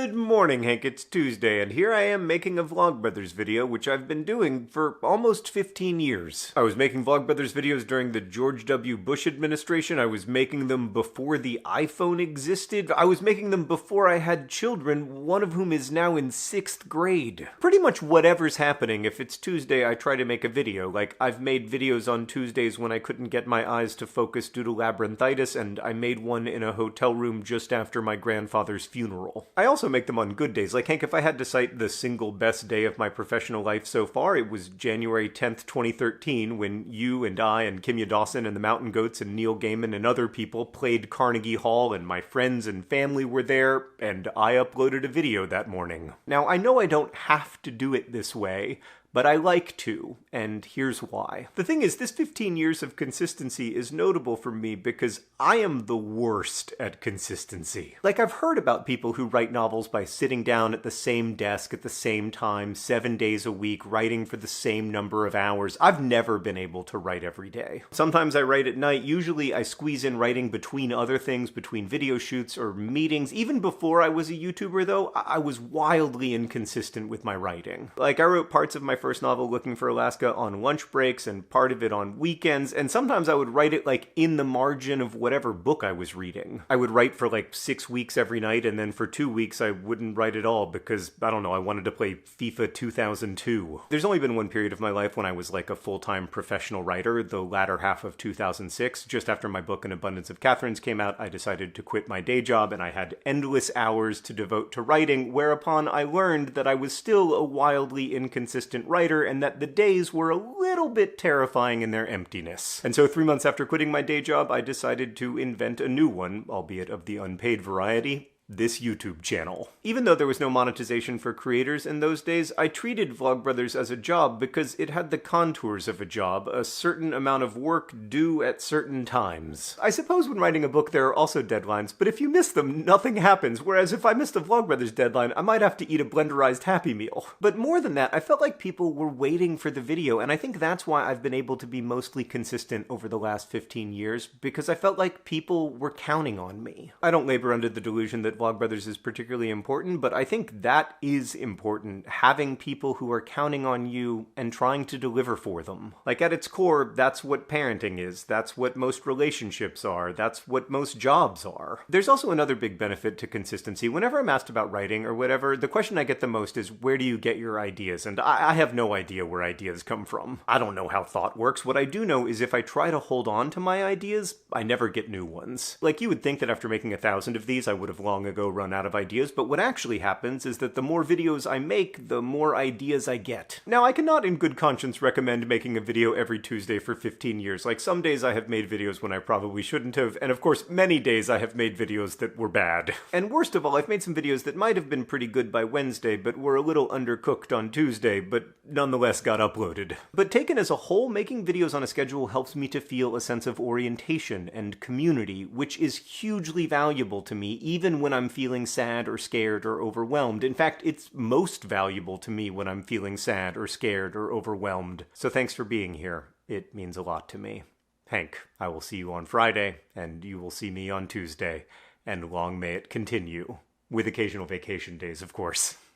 Good morning, Hank. It's Tuesday, and here I am making a Vlogbrothers video, which I've been doing for almost 15 years. I was making Vlogbrothers videos during the George W. Bush administration. I was making them before the iPhone existed. I was making them before I had children, one of whom is now in 6th grade. Pretty much whatever's happening, if it's Tuesday, I try to make a video. Like, I've made videos on Tuesdays when I couldn't get my eyes to focus due to labyrinthitis, and I made one in a hotel room just after my grandfather's funeral. I also make them on good days. Like, Hank, if I had to cite the single best day of my professional life so far, it was January 10th, 2013, when you and I and Kimya Dawson and the Mountain Goats and Neil Gaiman and other people played Carnegie Hall, and my friends and family were there, and I uploaded a video that morning. Now, I know I don't have to do it this way, but I like to, and here's why. The thing is, this 15 years of consistency is notable for me because I am the worst at consistency. Like, I've heard about people who write novels by sitting down at the same desk at the same time, 7 days a week, writing for the same number of hours. I've never been able to write every day. Sometimes I write at night. Usually I squeeze in writing between other things, between video shoots or meetings. Even before I was a YouTuber, though, I was wildly inconsistent with my writing. Like, I wrote parts of my first novel, Looking for Alaska, on lunch breaks and part of it on weekends, and sometimes I would write it like in the margin of whatever book I was reading. I would write for like 6 weeks every night, and then for 2 weeks I wouldn't write at all because, I don't know, I wanted to play FIFA 2002. There's only been one period of my life when I was like a full-time professional writer, the latter half of 2006. Just after my book An Abundance of Catherines came out, I decided to quit my day job, and I had endless hours to devote to writing, whereupon I learned that I was still a wildly inconsistent writer, and that the days were a little bit terrifying in their emptiness. And so 3 months after quitting my day job, I decided to invent a new one, albeit of the unpaid variety: this YouTube channel. Even though there was no monetization for creators in those days, I treated Vlogbrothers as a job because it had the contours of a job, a certain amount of work due at certain times. I suppose when writing a book there are also deadlines, but if you miss them, nothing happens, whereas if I missed a Vlogbrothers deadline, I might have to eat a blenderized Happy Meal. But more than that, I felt like people were waiting for the video, and I think that's why I've been able to be mostly consistent over the last 15 years, because I felt like people were counting on me. I don't labor under the delusion that Vlogbrothers is particularly important, but I think that is important, having people who are counting on you and trying to deliver for them. Like, at its core, that's what parenting is, that's what most relationships are, that's what most jobs are. There's also another big benefit to consistency. Whenever I'm asked about writing or whatever, the question I get the most is, where do you get your ideas? And I have no idea where ideas come from. I don't know how thought works. What I do know is if I try to hold on to my ideas, I never get new ones. Like, you would think that after making 1,000 of these, I would have long ago run out of ideas, but what actually happens is that the more videos I make, the more ideas I get. Now, I cannot in good conscience recommend making a video every Tuesday for 15 years. Like, some days I have made videos when I probably shouldn't have, and of course, many days I have made videos that were bad. And worst of all, I've made some videos that might have been pretty good by Wednesday, but were a little undercooked on Tuesday, but nonetheless got uploaded. But taken as a whole, making videos on a schedule helps me to feel a sense of orientation and community, which is hugely valuable to me, even when I'm feeling sad or scared or overwhelmed. In fact, it's most valuable to me when I'm feeling sad or scared or overwhelmed. So thanks for being here. It means a lot to me. Hank, I will see you on Friday, and you will see me on Tuesday, and long may it continue. With occasional vacation days, of course.